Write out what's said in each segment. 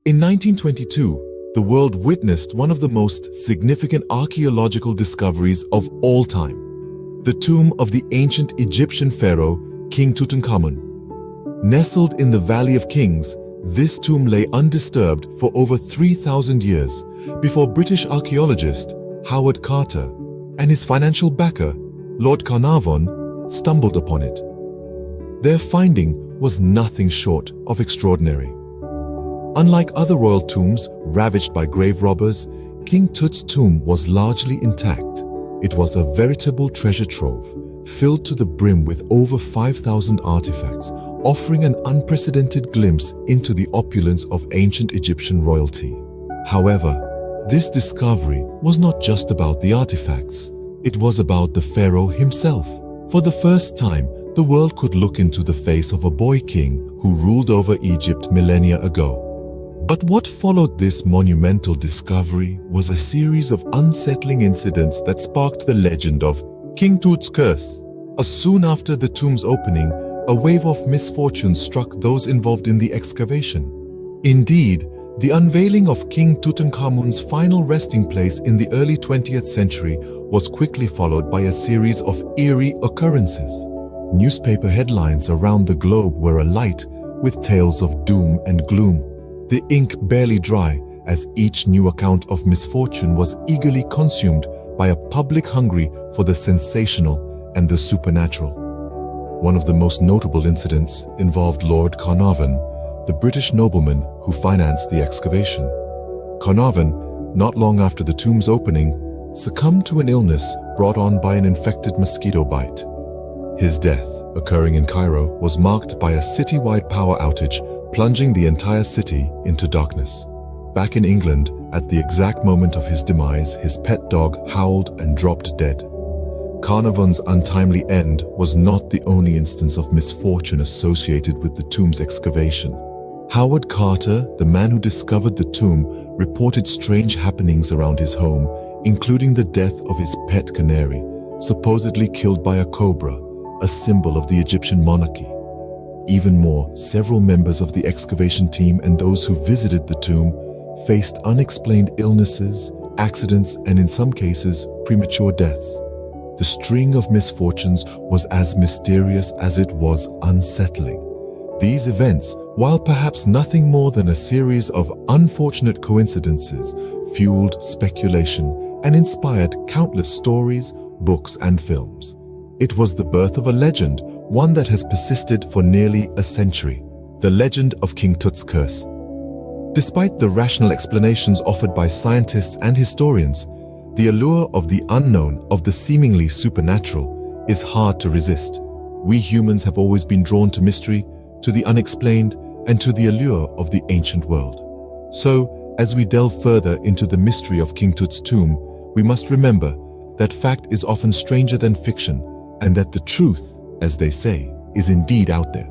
In 1922, the world witnessed one of the most significant archaeological discoveries of all time: the tomb of the ancient Egyptian pharaoh, King Tutankhamun. Nestled in the Valley of Kings, this tomb lay undisturbed for over 3,000 years before British archaeologist Howard Carter and his financial backer, Lord Carnarvon, stumbled upon it. Their finding was nothing short of extraordinary. Unlike other royal tombs ravaged by grave robbers, King Tut's tomb was largely intact. It was a veritable treasure trove, filled to the brim with over 5,000 artifacts, offering an unprecedented glimpse into the opulence of ancient Egyptian royalty. However, this discovery was not just about the artifacts. It was about the pharaoh himself. For the first time, the world could look into the face of a boy king who ruled over Egypt millennia ago. But what followed this monumental discovery was a series of unsettling incidents that sparked the legend of King Tut's Curse. Soon after the tomb's opening, a wave of misfortune struck those involved in the excavation. Indeed, the unveiling of King Tutankhamun's final resting place in the early 20th century was quickly followed by a series of eerie occurrences. Newspaper headlines around the globe were alight with tales of doom and gloom. The ink barely dry as each new account of misfortune was eagerly consumed by a public hungry for the sensational and the supernatural. One of the most notable incidents involved Lord Carnarvon, the British nobleman who financed the excavation. Carnarvon, not long after the tomb's opening, succumbed to an illness brought on by an infected mosquito bite. His death, occurring in Cairo, was marked by a citywide power outage, plunging the entire city into darkness. Back in England, at the exact moment of his demise, his pet dog howled and dropped dead. Carnarvon's untimely end was not the only instance of misfortune associated with the tomb's excavation. Howard Carter, the man who discovered the tomb, reported strange happenings around his home, including the death of his pet canary, supposedly killed by a cobra, a symbol of the Egyptian monarchy. Even more, several members of the excavation team and those who visited the tomb faced unexplained illnesses, accidents, and in some cases, premature deaths. The string of misfortunes was as mysterious as it was unsettling. These events, while perhaps nothing more than a series of unfortunate coincidences, fueled speculation and inspired countless stories, books, and films. It was the birth of a legend, one that has persisted for nearly a century: the legend of King Tut's Curse. Despite the rational explanations offered by scientists and historians, the allure of the unknown, of the seemingly supernatural, is hard to resist. We humans have always been drawn to mystery, to the unexplained, and to the allure of the ancient world. So, as we delve further into the mystery of King Tut's tomb, we must remember that fact is often stranger than fiction, and that the truth, as they say, is indeed out there.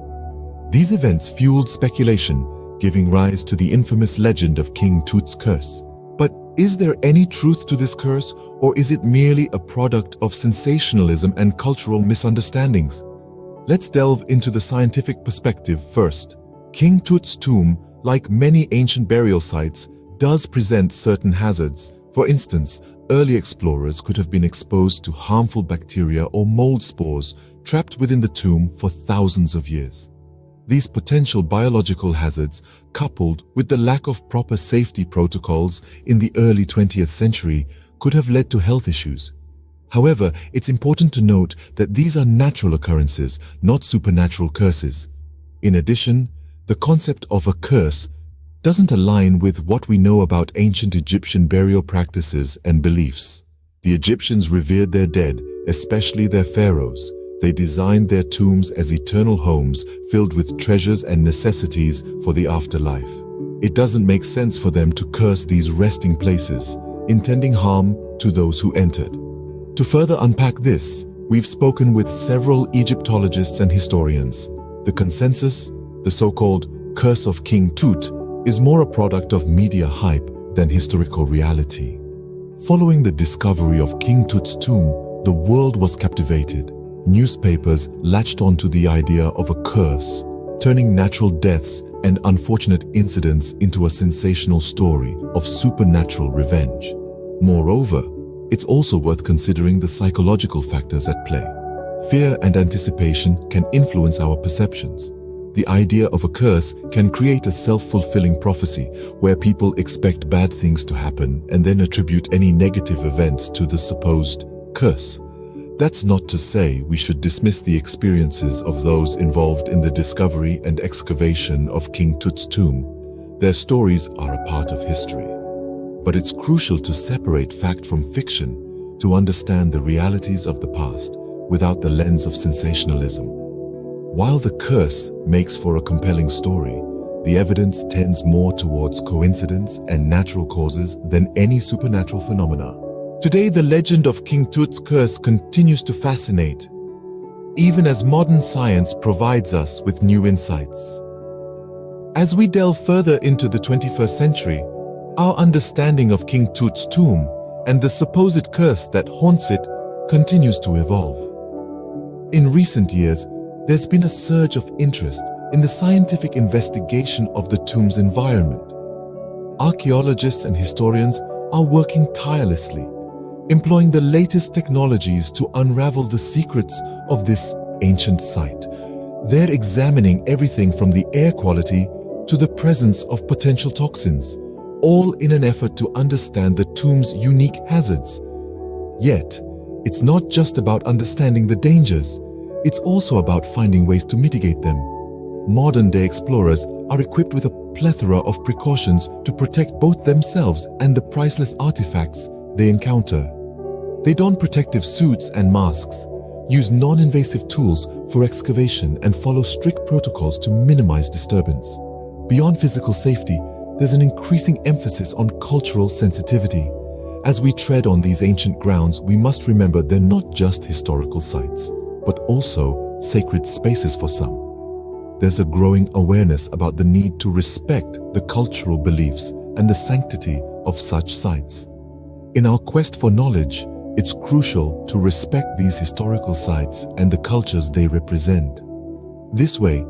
These events fueled speculation, giving rise to the infamous legend of King Tut's Curse. But is there any truth to this curse, or is it merely a product of sensationalism and cultural misunderstandings? Let's delve into the scientific perspective first. King Tut's tomb, like many ancient burial sites, does present certain hazards. For instance, early explorers could have been exposed to harmful bacteria or mold spores trapped within the tomb for thousands of years. These potential biological hazards, coupled with the lack of proper safety protocols in the early 20th century, could have led to health issues. However, it's important to note that these are natural occurrences, not supernatural curses. In addition, the concept of a curse doesn't align with what we know about ancient Egyptian burial practices and beliefs. The Egyptians revered their dead, especially their pharaohs. They designed their tombs as eternal homes filled with treasures and necessities for the afterlife. It doesn't make sense for them to curse these resting places, intending harm to those who entered. To further unpack this, we've spoken with several Egyptologists and historians. The consensus, the so-called Curse of King Tut, is more a product of media hype than historical reality. Following the discovery of King Tut's tomb, the world was captivated. Newspapers latched onto the idea of a curse, turning natural deaths and unfortunate incidents into a sensational story of supernatural revenge. Moreover, it's also worth considering the psychological factors at play. Fear and anticipation can influence our perceptions. The idea of a curse can create a self-fulfilling prophecy where people expect bad things to happen and then attribute any negative events to the supposed curse. That's not to say we should dismiss the experiences of those involved in the discovery and excavation of King Tut's tomb. Their stories are a part of history. But it's crucial to separate fact from fiction to understand the realities of the past without the lens of sensationalism. While the curse makes for a compelling story, the evidence tends more towards coincidence and natural causes than any supernatural phenomena. Today, the legend of King Tut's curse continues to fascinate, even as modern science provides us with new insights. As we delve further into the 21st century, our understanding of King Tut's tomb and the supposed curse that haunts it continues to evolve. In recent years, there's been a surge of interest in the scientific investigation of the tomb's environment. Archaeologists and historians are working tirelessly, employing the latest technologies to unravel the secrets of this ancient site. They're examining everything from the air quality to the presence of potential toxins, all in an effort to understand the tomb's unique hazards. Yet, it's not just about understanding the dangers, it's also about finding ways to mitigate them. Modern-day explorers are equipped with a plethora of precautions to protect both themselves and the priceless artifacts they encounter. They don protective suits and masks, use non-invasive tools for excavation, and follow strict protocols to minimize disturbance. Beyond physical safety, there's an increasing emphasis on cultural sensitivity. As we tread on these ancient grounds, we must remember they're not just historical sites, but also sacred spaces for some. There's a growing awareness about the need to respect the cultural beliefs and the sanctity of such sites. In our quest for knowledge, it's crucial to respect these historical sites and the cultures they represent. This way,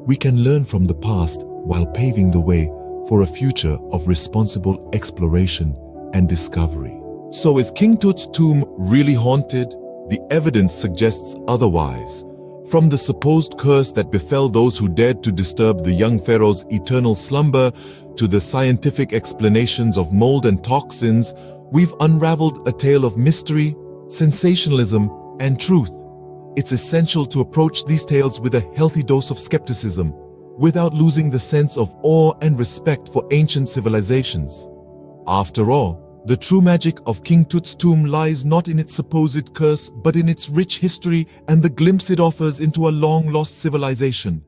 we can learn from the past while paving the way for a future of responsible exploration and discovery. So is King Tut's tomb really haunted? The evidence suggests otherwise. From the supposed curse that befell those who dared to disturb the young pharaoh's eternal slumber to the scientific explanations of mold and toxins, we've unraveled a tale of mystery, sensationalism, and truth. It's essential to approach these tales with a healthy dose of skepticism, without losing the sense of awe and respect for ancient civilizations. After all, the true magic of King Tut's tomb lies not in its supposed curse, but in its rich history and the glimpse it offers into a long-lost civilization.